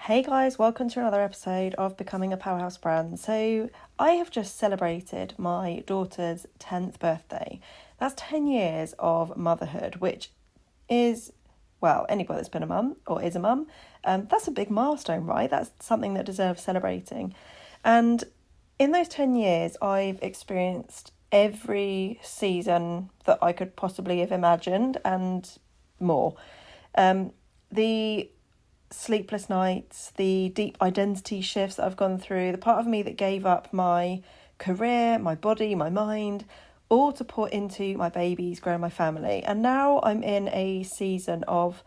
Hey guys, welcome to another episode of Becoming a Powerhouse Brand. So, I have just celebrated my daughter's 10th birthday. That's 10 years of motherhood, which is, well, anybody that's been a mum or is a mum, that's a big milestone, right? That's something that deserves celebrating. And in those 10 years, I've experienced every season that I could possibly have imagined and more. The sleepless nights, the deep identity shifts that I've gone through, the part of me that gave up my career, my body, my mind, all to put into my babies, grow my family. And now I'm in a season of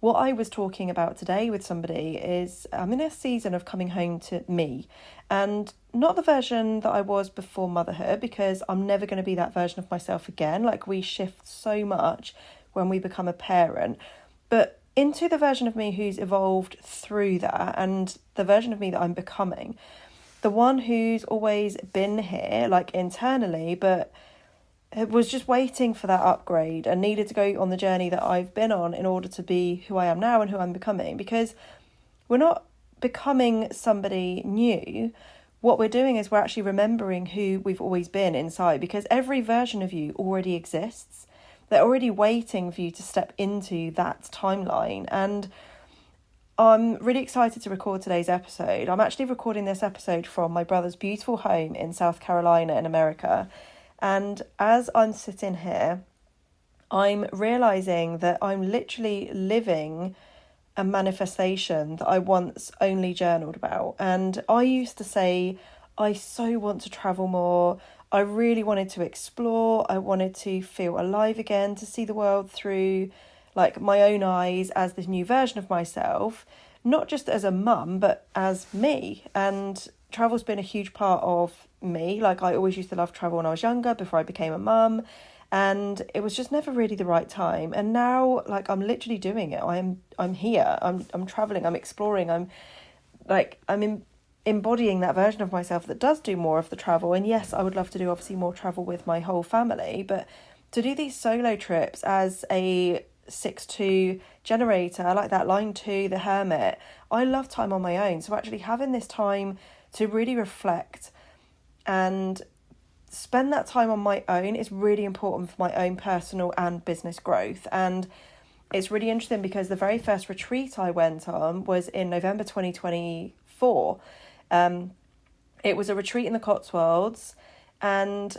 what I was talking about today with somebody is I'm in a season of coming home to me, and not the version that I was before motherhood, because I'm never going to be that version of myself again. Like, we shift so much when we become a parent, but into the version of me who's evolved through that, and the version of me that I'm becoming, the one who's always been here, like internally, but it was just waiting for that upgrade and needed to go on the journey that I've been on in order to be who I am now and who I'm becoming. Because we're not becoming somebody new. What we're doing is we're actually remembering who we've always been inside, because every version of you already exists. They're already waiting for you to step into that timeline. And I'm really excited to record today's episode. I'm actually recording this episode from my brother's beautiful home in South Carolina in America. And as I'm sitting here, I'm realising that I'm literally living a manifestation that I once only journaled about. And I used to say, I so want to travel more. I really wanted to explore. I wanted to feel alive again, to see the world through like my own eyes as this new version of myself, not just as a mum, but as me. And travel's been a huge part of me. Like, I always used to love travel when I was younger, before I became a mum, and it was just never really the right time. And now, like, I'm literally doing it. I'm here. I'm traveling. I'm exploring. I'm embodying that version of myself that does do more of the travel. And yes, I would love to do obviously more travel with my whole family, but to do these solo trips as a 6'2" generator, like that line 2, the hermit, I love time on my own. So actually having this time to really reflect and spend that time on my own is really important for my own personal and business growth. And it's really interesting because the very first retreat I went on was in November 2024. It was a retreat in the Cotswolds, and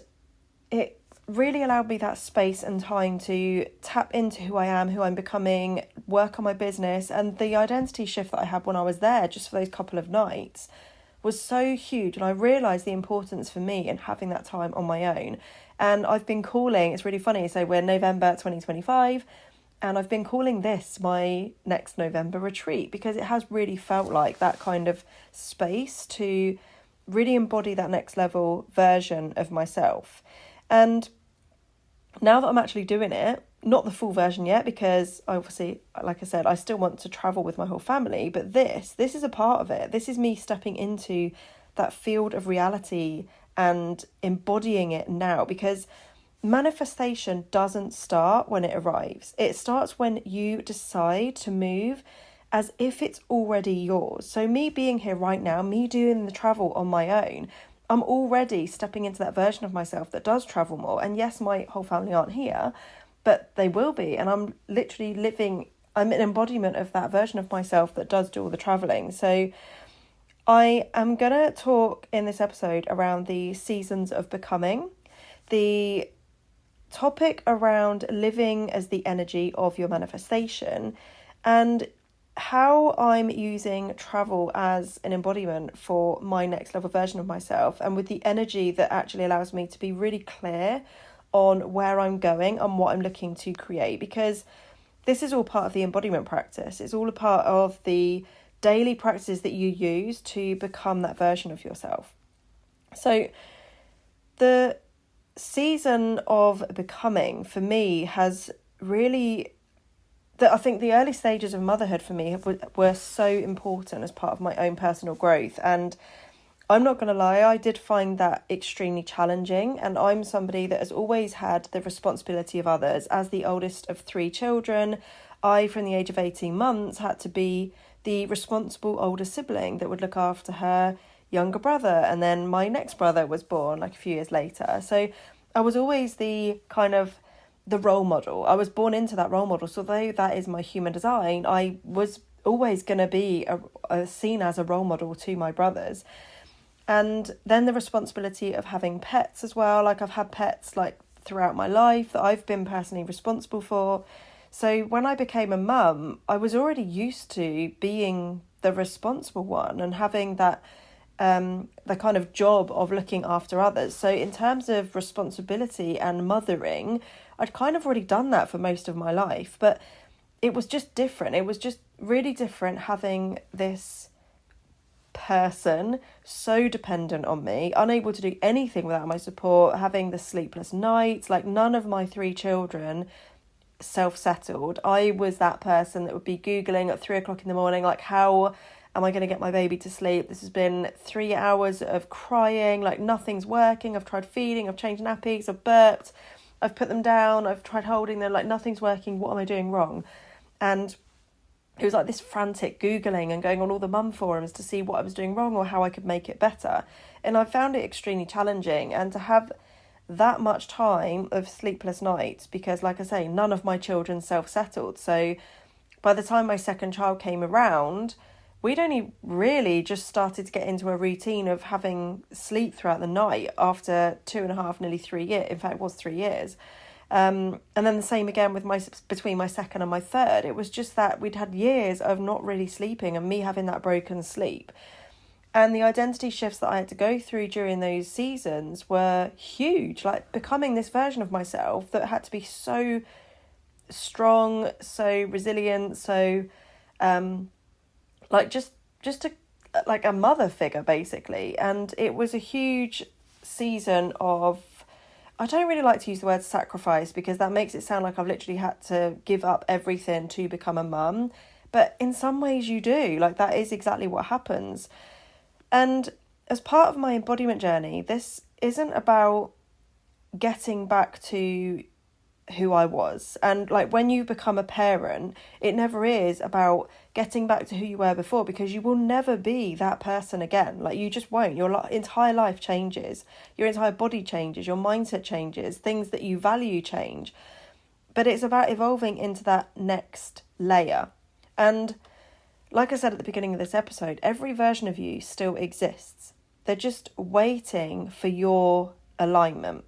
it really allowed me that space and time to tap into who I am, who I'm becoming, work on my business. And the identity shift that I had when I was there, just for those couple of nights, was so huge. And I realised the importance for me in having that time on my own. And I've been calling, it's really funny, so we're November 2025, and I've been calling this my next November retreat, because it has really felt like that kind of space to really embody that next level version of myself. And now that I'm actually doing it, not the full version yet, because obviously, like I said, I still want to travel with my whole family, but this is a part of it. This is me stepping into that field of reality and embodying it now, because manifestation doesn't start when it arrives. It starts when you decide to move as if it's already yours. So me being here right now, me doing the travel on my own, I'm already stepping into that version of myself that does travel more. And yes, my whole family aren't here, but they will be. And I'm literally I'm an embodiment of that version of myself that does do all the traveling. So I am going to talk in this episode around the seasons of becoming, the topic around living as the energy of your manifestation, and how I'm using travel as an embodiment for my next level version of myself, and with the energy that actually allows me to be really clear on where I'm going and what I'm looking to create, because this is all part of the embodiment practice. It's all a part of the daily practices that you use to become that version of yourself. So the season of becoming for me has really, I think the early stages of motherhood for me were so important as part of my own personal growth. And I'm not going to lie, I did find that extremely challenging. And I'm somebody that has always had the responsibility of others. As the oldest of 3 children, I, from the age of 18 months, had to be the responsible older sibling that would look after her younger brother, and then my next brother was born like a few years later. So I was always the kind of the role model. I was born into that role model. So though that is my human design, I was always going to be seen as a role model to my brothers. And then the responsibility of having pets as well. Like I've had pets like throughout my life that I've been personally responsible for. So when I became a mum, I was already used to being the responsible one and having that the kind of job of looking after others. So in terms of responsibility and mothering, I'd kind of already done that for most of my life, but it was just different. It was just really different having this person so dependent on me, unable to do anything without my support, having the sleepless nights. Like none of my 3 children self-settled. I was that person that would be Googling at 3:00 in the morning, like, how am I going to get my baby to sleep? This has been 3 hours of crying, like nothing's working. I've tried feeding, I've changed nappies, I've burped, I've put them down, I've tried holding them, like nothing's working. What am I doing wrong? And it was like this frantic Googling and going on all the mum forums to see what I was doing wrong or how I could make it better. And I found it extremely challenging. And to have that much time of sleepless nights, because like I say, none of my children self-settled. So by the time my second child came around, we'd only really just started to get into a routine of having sleep throughout the night after 2.5, nearly 3 years. In fact, it was 3 years. And then the same again with between my second and my third. It was just that we'd had years of not really sleeping and me having that broken sleep. And the identity shifts that I had to go through during those seasons were huge, like becoming this version of myself that had to be so strong, so resilient, so like just like a mother figure basically. And it was a huge season of, I don't really like to use the word sacrifice because that makes it sound like I've literally had to give up everything to become a mum, but in some ways you do, like that is exactly what happens. And as part of my embodiment journey, this isn't about getting back to who I was. And like when you become a parent, it never is about getting back to who you were before, because you will never be that person again. Like you just won't. Your entire life changes. Your entire body changes. Your mindset changes. Things that you value change. But it's about evolving into that next layer. And like I said at the beginning of this episode, every version of you still exists. They're just waiting for your alignment.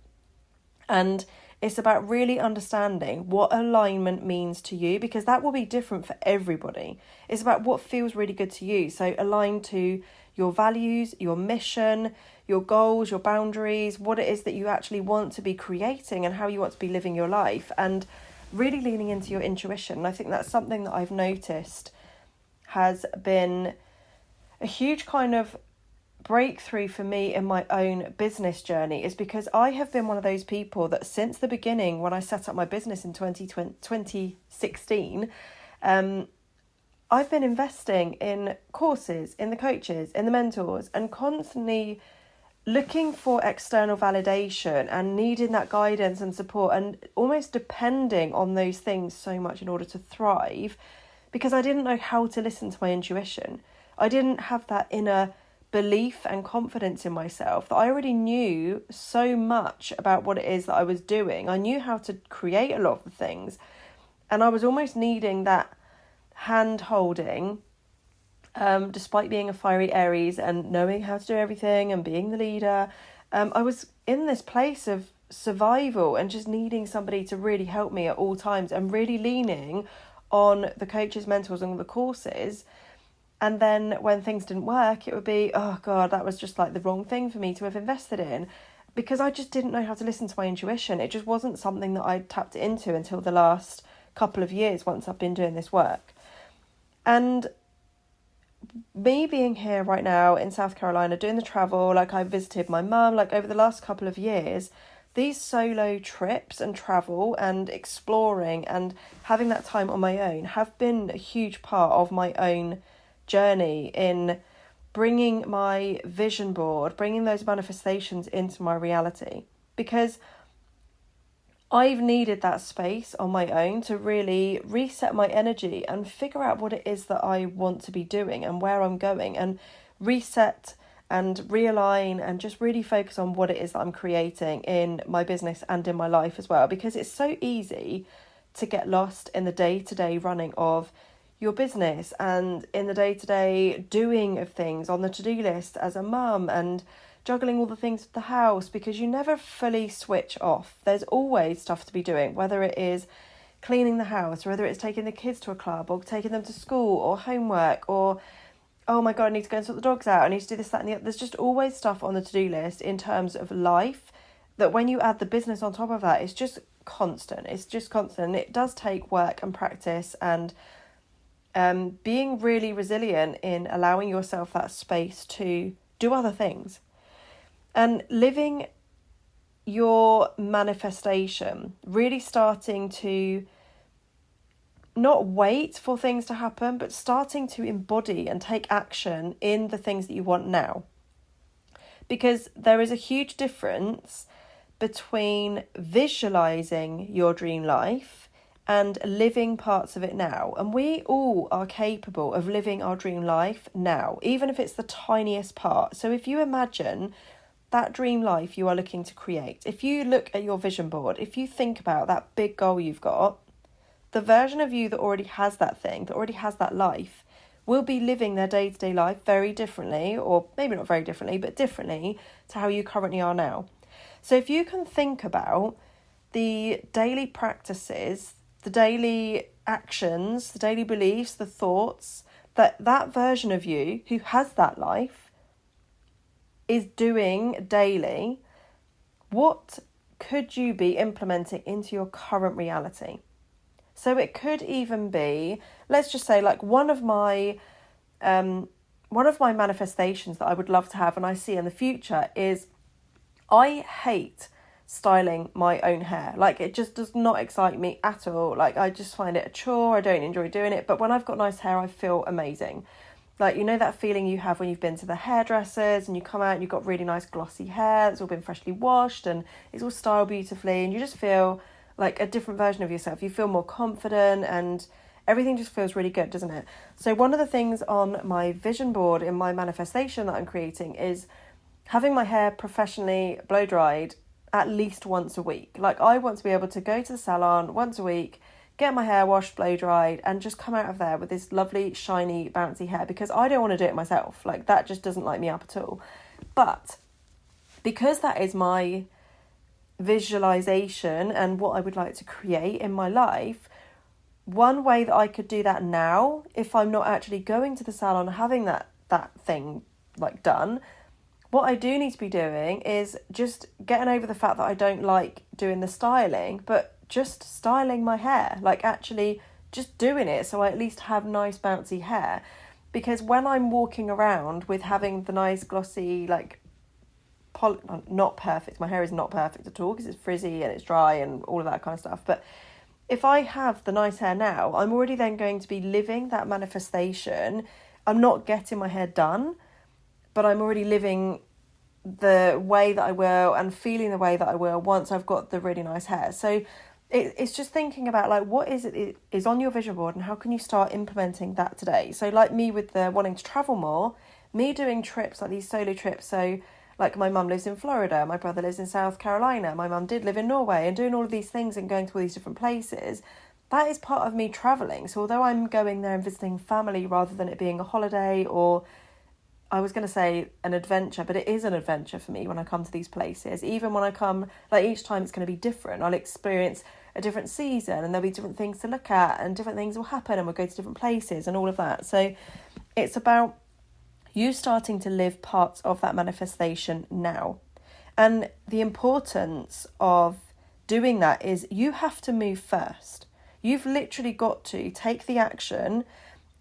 And it's about really understanding what alignment means to you, because that will be different for everybody. It's about what feels really good to you. So aligned to your values, your mission, your goals, your boundaries, what it is that you actually want to be creating and how you want to be living your life, and really leaning into your intuition. And I think that's something that I've noticed has been a huge kind of breakthrough for me in my own business journey, is because I have been one of those people that since the beginning, when I set up my business in 2016, I've been investing in courses, in the coaches, in the mentors, and constantly looking for external validation and needing that guidance and support, and almost depending on those things so much in order to thrive, because I didn't know how to listen to my intuition. I didn't have that inner belief and confidence in myself that I already knew so much about what it is that I was doing. I knew how to create a lot of the things, and I was almost needing that hand holding, despite being a fiery Aries and knowing how to do everything and being the leader. I was in this place of survival and just needing somebody to really help me at all times, and really leaning on the coaches, mentors, and the courses. And then when things didn't work, it would be, oh God, that was just like the wrong thing for me to have invested in, because I just didn't know how to listen to my intuition. It just wasn't something that I'd tapped into until the last couple of years, once I've been doing this work. And me being here right now in South Carolina, doing the travel, like I visited my mum, like over the last couple of years, these solo trips and travel and exploring and having that time on my own have been a huge part of my own journey in bringing my vision board, bringing those manifestations into my reality. Because I've needed that space on my own to really reset my energy and figure out what it is that I want to be doing and where I'm going, and reset and realign and just really focus on what it is that I'm creating in my business and in my life as well. Because it's so easy to get lost in the day-to-day running of your business and in the day-to-day doing of things on the to-do list as a mum, and juggling all the things of the house, because you never fully switch off. There's always stuff to be doing, whether it is cleaning the house, or whether it's taking the kids to a club, or taking them to school, or homework, or, oh my God, I need to go and sort the dogs out, I need to do this, that and the other. There's just always stuff on the to-do list in terms of life, that when you add the business on top of that, it's just constant. It's just constant. It does take work and practice, and being really resilient in allowing yourself that space to do other things. And living your manifestation, really starting to not wait for things to happen, but starting to embody and take action in the things that you want now. Because there is a huge difference between visualizing your dream life and living parts of it now. And we all are capable of living our dream life now, even if it's the tiniest part. So if you imagine that dream life you are looking to create, if you look at your vision board, if you think about that big goal you've got, the version of you that already has that thing, that already has that life, will be living their day-to-day life very differently, or maybe not very differently, but differently to how you currently are now. So if you can think about the daily practices, the daily actions, the daily beliefs, the thoughts, that version of you who has that life is doing daily, what could you be implementing into your current reality? So it could even be, let's just say, like one of my manifestations that I would love to have and I see in the future is, I hate styling my own hair. Like, it just does not excite me at all. Like, I just find it a chore. I don't enjoy doing it. But when I've got nice hair, I feel amazing. Like, you know that feeling you have when you've been to the hairdressers and you come out and you've got really nice glossy hair that's all been freshly washed and it's all styled beautifully, and you just feel like a different version of yourself. You feel more confident and everything just feels really good, doesn't it? So one of the things on my vision board in my manifestation that I'm creating is having my hair professionally blow dried at least once a week. Like, I want to be able to go to the salon once a week, get my hair washed, blow dried, and just come out of there with this lovely, shiny, bouncy hair, because I don't want to do it myself. Like, that just doesn't light me up at all. But because that is my visualization and what I would like to create in my life, one way that I could do that now, if I'm not actually going to the salon and having that thing like done, what I do need to be doing is just getting over the fact that I don't like doing the styling, but just styling my hair, like actually just doing it so I at least have nice bouncy hair. Because when I'm walking around with having the nice glossy, like not perfect, my hair is not perfect at all because it's frizzy and it's dry and all of that kind of stuff, but if I have the nice hair now, I'm already then going to be living that manifestation. I'm not getting my hair done, but I'm already living the way that I will and feeling the way that I will once I've got the really nice hair. So it's just thinking about, like, what is it is on your vision board and how can you start implementing that today? So like me with the wanting to travel more, me doing trips, like these solo trips. So like, my mum lives in Florida, my brother lives in South Carolina, my mum did live in Norway, and doing all of these things and going to all these different places, that is part of me travelling. So although I'm going there and visiting family rather than it being a holiday, or I was going to say an adventure, but it is an adventure for me when I come to these places. Even when I come, like, each time it's going to be different. I'll experience a different season and there'll be different things to look at and different things will happen and we'll go to different places and all of that. So it's about you starting to live parts of that manifestation now. And the importance of doing that is you have to move first. You've literally got to take the action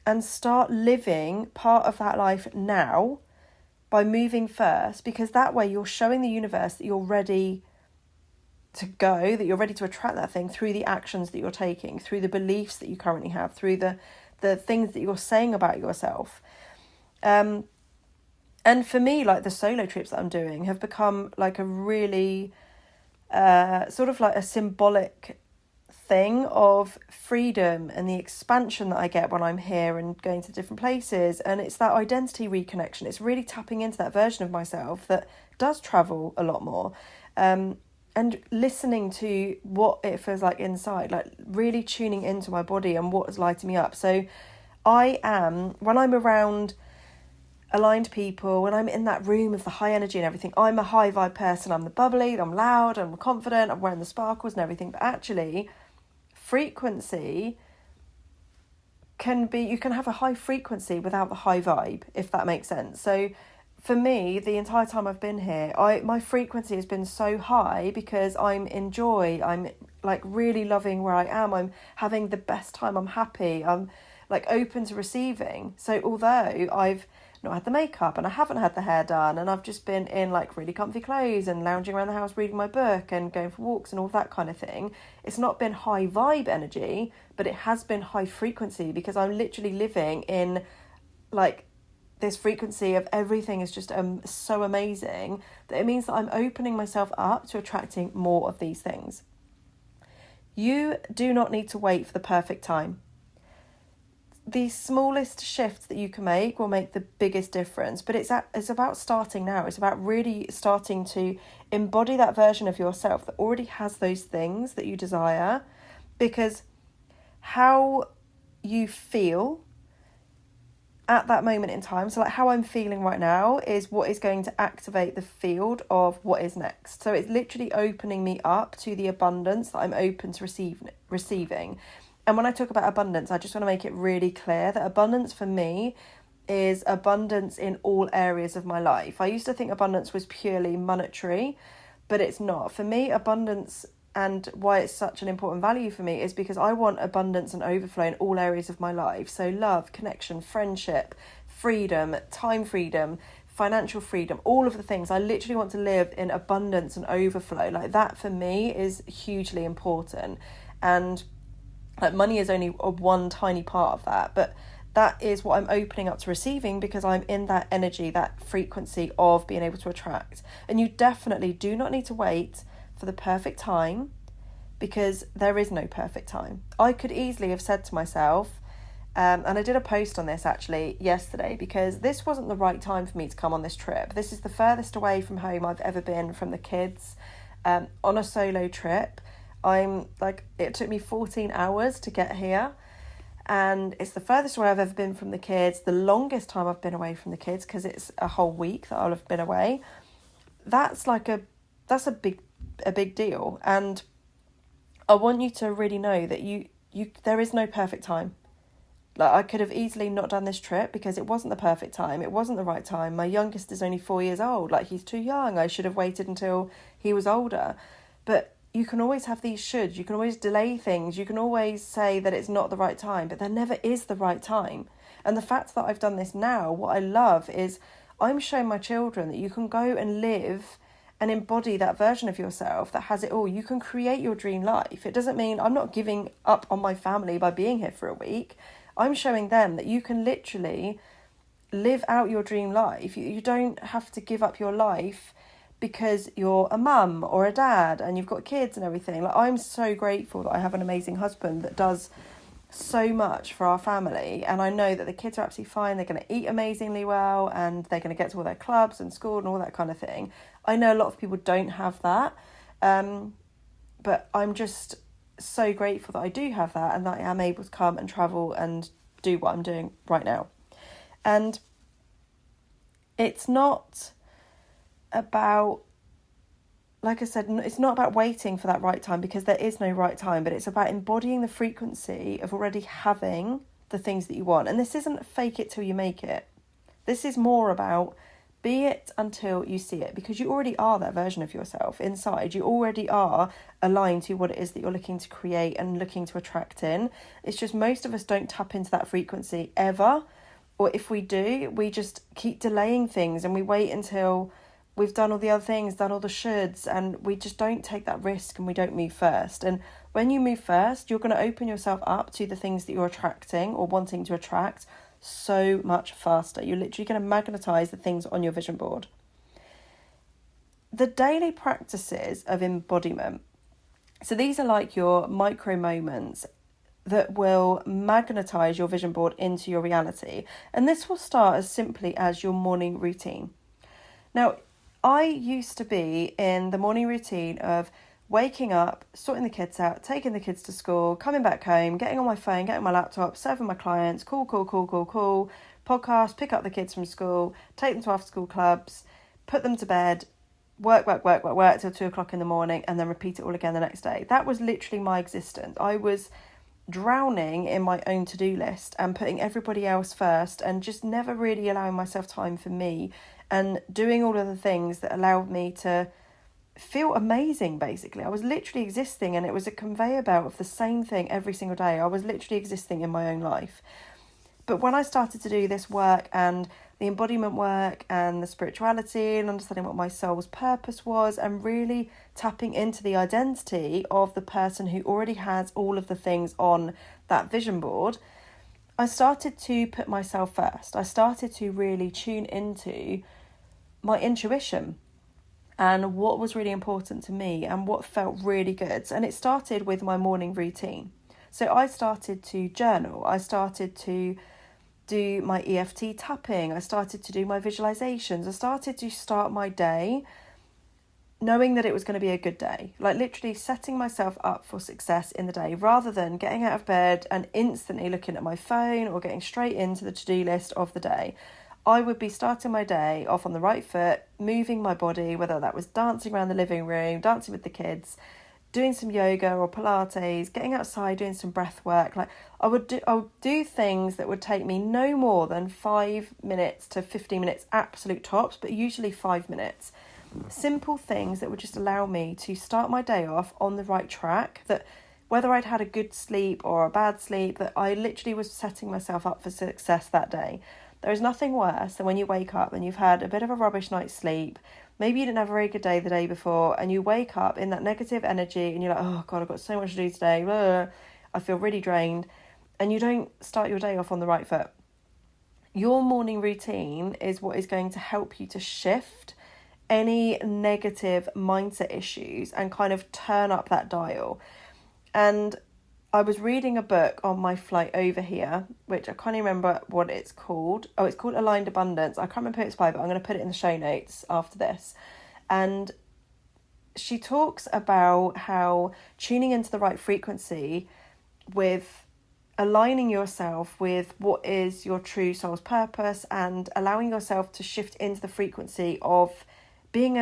and start living part of that life now by moving first, because that way you're showing the universe that you're ready to go, that you're ready to attract that thing through the actions that you're taking, through the beliefs that you currently have, through the things that you're saying about yourself. And for me, like, the solo trips that I'm doing have become like a really sort of like a symbolic thing of freedom and the expansion that I get when I'm here and going to different places. And it's that identity reconnection. It's really tapping into that version of myself that does travel a lot more. And listening to what it feels like inside, like really tuning into my body and what is lighting me up. So when I'm around aligned people, when I'm in that room of the high energy and everything, I'm a high vibe person. I'm the bubbly, I'm loud, I'm confident, I'm wearing the sparkles and everything. But actually, frequency can be, you can have a high frequency without the high vibe, if that makes sense. So for me, the entire time I've been here, my frequency has been so high because I'm in joy. I'm like really loving where I am. I'm having the best time. I'm happy. I'm like open to receiving. So although I've not had the makeup and I haven't had the hair done and I've just been in like really comfy clothes and lounging around the house reading my book and going for walks and all that kind of thing, it's not been high vibe energy, but it has been high frequency because I'm literally living in like this frequency of everything is just so amazing that it means that I'm opening myself up to attracting more of these things. You do not need to wait for the perfect time. The smallest shifts that you can make will make the biggest difference, but it's about starting now. It's about really starting to embody that version of yourself that already has those things that you desire, because how you feel at that moment in time, so like how I'm feeling right now is what is going to activate the field of what is next. So it's literally opening me up to the abundance that I'm open to receiving. And when I talk about abundance, I just want to make it really clear that abundance for me is abundance in all areas of my life. I used to think abundance was purely monetary, but it's not. For me, abundance, and why it's such an important value for me, is because I want abundance and overflow in all areas of my life. So love, connection, friendship, freedom, time freedom, financial freedom, all of the things. I literally want to live in abundance and overflow. Like that for me is hugely important. And like money is only one tiny part of that, but that is what I'm opening up to receiving because I'm in that energy, that frequency of being able to attract. And you definitely do not need to wait for the perfect time, because there is no perfect time. I could easily have said to myself, and I did a post on this actually yesterday, because this wasn't the right time for me to come on this trip. This is the furthest away from home I've ever been from the kids, on a solo trip. It took me 14 hours to get here, and it's the furthest away I've ever been from the kids, the longest time I've been away from the kids, because it's a whole week that I'll have been away. That's a big deal, and I want you to really know that you there is no perfect time. Like, I could have easily not done this trip because it wasn't the perfect time, it wasn't the right time. My youngest is only 4 years old, like he's too young. I should have waited until he was older. But you can always have these shoulds, you can always delay things, you can always say that it's not the right time, but there never is the right time. And the fact that I've done this now, what I love is I'm showing my children that you can go and live and embody that version of yourself that has it all. You can create your dream life. It doesn't mean I'm not giving up on my family by being here for a week. I'm showing them that you can literally live out your dream life. You don't have to give up your life because you're a mum or a dad and you've got kids and everything. Like, I'm so grateful that I have an amazing husband that does so much for our family, and I know that the kids are absolutely fine. They're going to eat amazingly well and they're going to get to all their clubs and school and all that kind of thing. I know a lot of people don't have that, but I'm just so grateful that I do have that and that I am able to come and travel and do what I'm doing right now. And it's not about, like I said, it's not about waiting for that right time, because there is no right time, but it's about embodying the frequency of already having the things that you want. And this isn't fake it till you make it. This is more about be it until you see it, because you already are that version of yourself inside. You already are aligned to what it is that you're looking to create and looking to attract in. It's just most of us don't tap into that frequency ever. Or if we do, we just keep delaying things and we wait until we've done all the other things, done all the shoulds, and we just don't take that risk and we don't move first. And when you move first, you're going to open yourself up to the things that you're attracting or wanting to attract so much faster. You're literally going to magnetize the things on your vision board. the daily practices of embodiment. So these are like your micro moments that will magnetize your vision board into your reality. And this will start as simply as your morning routine. Now, I used to be in the morning routine of waking up, sorting the kids out, taking the kids to school, coming back home, getting on my phone, getting my laptop, serving my clients, call, podcast, pick up the kids from school, take them to after school clubs, put them to bed, work till 2 o'clock in the morning, and then repeat it all again the next day. That was literally my existence. I was drowning in my own to-do list and putting everybody else first and just never really allowing myself time for me and doing all of the things that allowed me to feel amazing. Basically, I was literally existing, and it was a conveyor belt of the same thing every single day. I was literally existing in my own life. But when I started to do this work and the embodiment work and the spirituality and understanding what my soul's purpose was and really tapping into the identity of the person who already has all of the things on that vision board, I started to put myself first. I started to really tune into my intuition and what was really important to me and what felt really good. And it started with my morning routine. So I started to journal. I started to do my EFT tapping. I started to do my visualizations. I started to start my day knowing that it was going to be a good day, like literally setting myself up for success in the day rather than getting out of bed and instantly looking at my phone or getting straight into the to-do list of the day. I would be starting my day off on the right foot, moving my body, whether that was dancing around the living room, dancing with the kids, doing some yoga or Pilates, getting outside, doing some breath work. Like I would do things that would take me no more than 5 minutes to 15 minutes, absolute tops, but usually 5 minutes. Simple things that would just allow me to start my day off on the right track, that whether I'd had a good sleep or a bad sleep, that I literally was setting myself up for success that day. There is nothing worse than when you wake up and you've had a bit of a rubbish night's sleep. Maybe you didn't have a very good day the day before and you wake up in that negative energy and you're like, oh God, I've got so much to do today. Blah, I feel really drained. And you don't start your day off on the right foot. Your morning routine is what is going to help you to shift any negative mindset issues and kind of turn up that dial. And I was reading a book on my flight over here, which I can't even remember what it's called. Oh, it's called Aligned Abundance. I can't remember who it's by, but I'm going to put it in the show notes after this. And she talks about how tuning into the right frequency with aligning yourself with what is your true soul's purpose and allowing yourself to shift into the frequency of being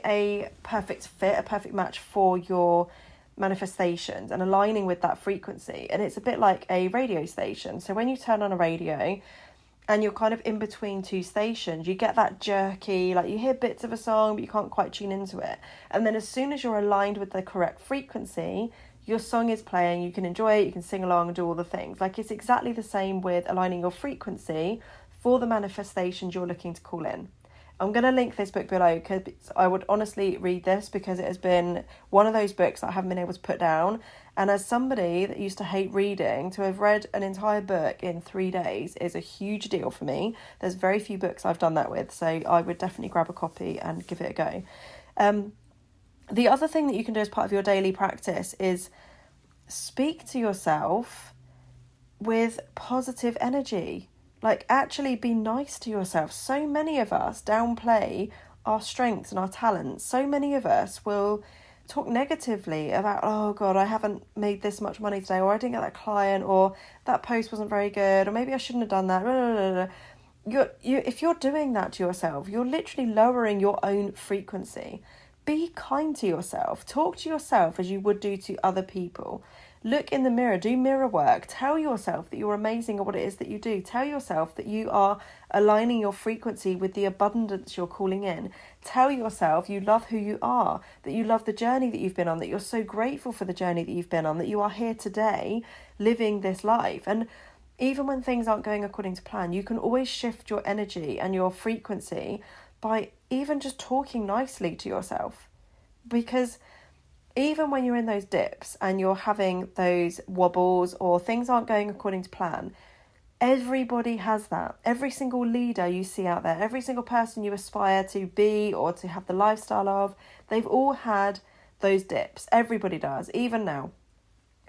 a perfect fit, a perfect match for your manifestations and aligning with that frequency. And it's a bit like a radio station. So when you turn on a radio and you're kind of in between two stations, you get that jerky, like you hear bits of a song but you can't quite tune into it. And then as soon as you're aligned with the correct frequency, your song is playing, you can enjoy it, you can sing along and do all the things. Like it's exactly the same with aligning your frequency for the manifestations you're looking to call in. I'm going to link this book below because I would honestly read this because it has been one of those books that I haven't been able to put down. And as somebody that used to hate reading, to have read an entire book in 3 days is a huge deal for me. There's very few books I've done that with, so I would definitely grab a copy and give it a go. The other thing that you can do as part of your daily practice is speak to yourself with positive energy. Like, actually be nice to yourself. So many of us downplay our strengths and our talents. So many of us will talk negatively about, oh God, I haven't made this much money today, or I didn't get that client, or that post wasn't very good, or maybe I shouldn't have done that. Blah, blah, blah. If you're doing that to yourself, you're literally lowering your own frequency. Be kind to yourself. Talk to yourself as you would do to other people. Look in the mirror, do mirror work. Tell yourself that you're amazing at what it is that you do. Tell yourself that you are aligning your frequency with the abundance you're calling in. Tell yourself you love who you are, that you love the journey that you've been on, that you're so grateful for the journey that you've been on, that you are here today living this life. And even when things aren't going according to plan, you can always shift your energy and your frequency by even just talking nicely to yourself. Because even when you're in those dips and you're having those wobbles or things aren't going according to plan, Everybody has that. Every single leader you see out there, every single person you aspire to be or to have the lifestyle of, they've all had those dips. Everybody does, even now.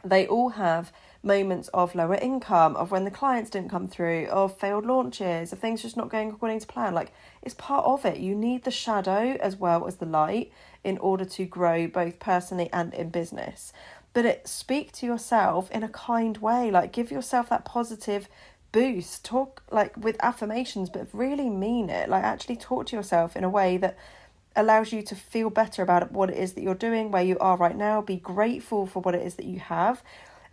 They all have moments of lower income, of when the clients didn't come through, of failed launches, of things just not going according to plan. Like, it's part of it. You need the shadow as well as the light in order to grow both personally and in business. But speak to yourself in a kind way. Like, give yourself that positive boost. Talk like with affirmations, but really mean it. Like, actually talk to yourself in a way that allows you to feel better about what it is that you're doing, where you are right now. Be grateful for what it is that you have.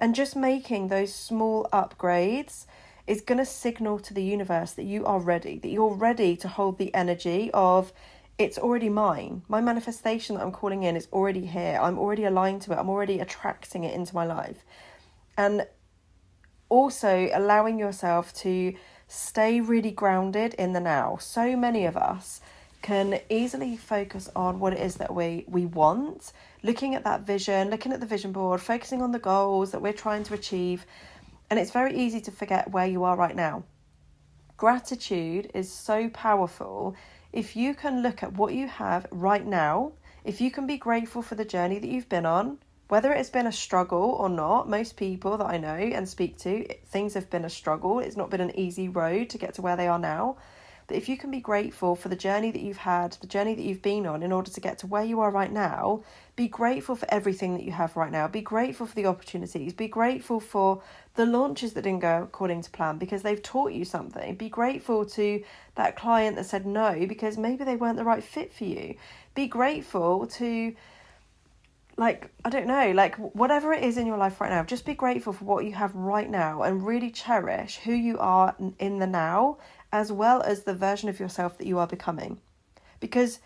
And just making those small upgrades is going to signal to the universe that you are ready, that you're ready to hold the energy of, it's already mine. My manifestation that I'm calling in is already here. I'm already aligned to it. I'm already attracting it into my life. And also allowing yourself to stay really grounded in the now. So many of us can easily focus on what it is that we want, looking at that vision, looking at the vision board, focusing on the goals that we're trying to achieve. And it's very easy to forget where you are right now. Gratitude is so powerful. If you can look at what you have right now, if you can be grateful for the journey that you've been on, whether it has been a struggle or not, most people that I know and speak to, things have been a struggle. It's not been an easy road to get to where they are now. But if you can be grateful for the journey that you've had, the journey that you've been on in order to get to where you are right now, be grateful for everything that you have right now. Be grateful for the opportunities. Be grateful for the launches that didn't go according to plan because they've taught you something. Be grateful to that client that said no because maybe they weren't the right fit for you. Be grateful to, whatever it is in your life right now, just be grateful for what you have right now and really cherish who you are in the now, as well as the version of yourself that you are becoming. Because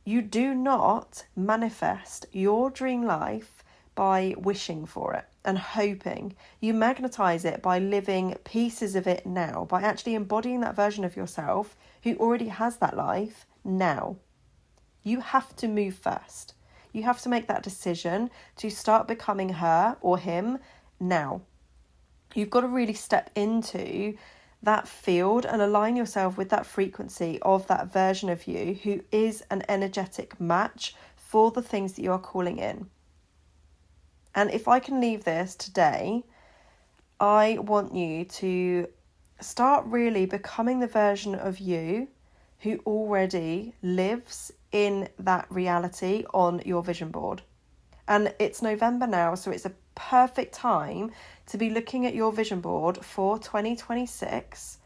you do not manifest your dream life by wishing for it and hoping. You magnetize it by living pieces of it now, by actually embodying that version of yourself who already has that life now. You have to move first. You have to make that decision to start becoming her or him now. You've got to really step into that field and align yourself with that frequency of that version of you who is an energetic match for the things that you are calling in. And if I can leave this today, I want you to start really becoming the version of you who already lives in that reality on your vision board. And it's November now, so it's a perfect time to be looking at your vision board for 2026.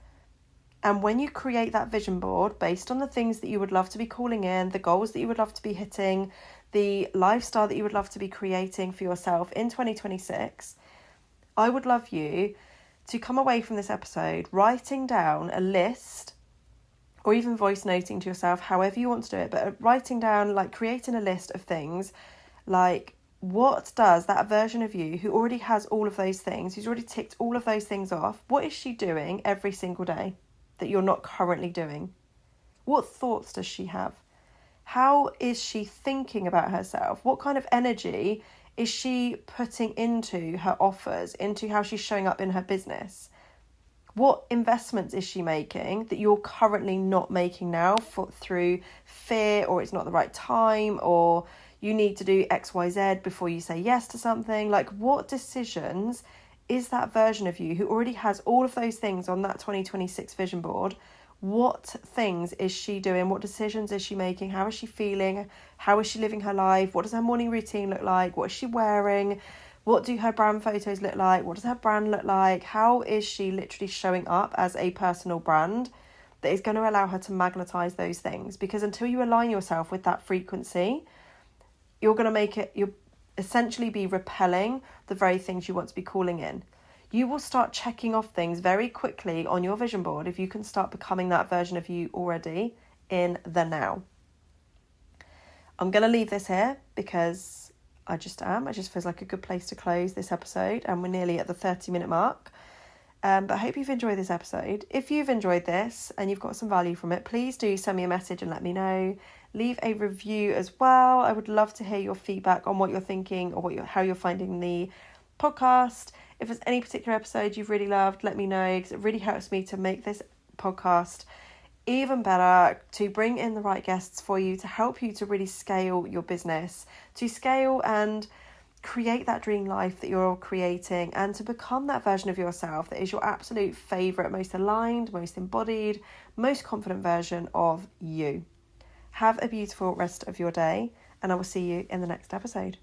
And when you create that vision board based on the things that you would love to be calling in, the goals that you would love to be hitting, the lifestyle that you would love to be creating for yourself in 2026, I would love you to come away from this episode writing down a list, or even voice noting to yourself, however you want to do it, but writing down, creating a list of things, what does that version of you who already has all of those things, who's already ticked all of those things off, what is she doing every single day that you're not currently doing? What thoughts does she have? How is she thinking about herself? What kind of energy is she putting into her offers, into how she's showing up in her business? What investments is she making that you're currently not making now through fear, or it's not the right time, or you need to do X, Y, Z before you say yes to something? What decisions is that version of you who already has all of those things on that 2026 vision board? What things is she doing? What decisions is she making? How is she feeling? How is she living her life? What does her morning routine look like? What is she wearing? What do her brand photos look like? What does her brand look like? How is she literally showing up as a personal brand that is going to allow her to magnetize those things? Because until you align yourself with that frequency, you'll essentially be repelling the very things you want to be calling in. You will start checking off things very quickly on your vision board if you can start becoming that version of you already in the now. I'm going to leave this here because I just am. It just feels like a good place to close this episode, and we're nearly at the 30-minute mark. But I hope you've enjoyed this episode. If you've enjoyed this and you've got some value from it, please do send me a message and let me know. Leave a review as well. I would love to hear your feedback on what you're thinking or how you're finding the podcast. If there's any particular episode you've really loved, let me know, because it really helps me to make this podcast even better, to bring in the right guests for you, to help you to really scale your business, to scale and create that dream life that you're creating, and to become that version of yourself that is your absolute favourite, most aligned, most embodied, most confident version of you. Have a beautiful rest of your day, and I will see you in the next episode.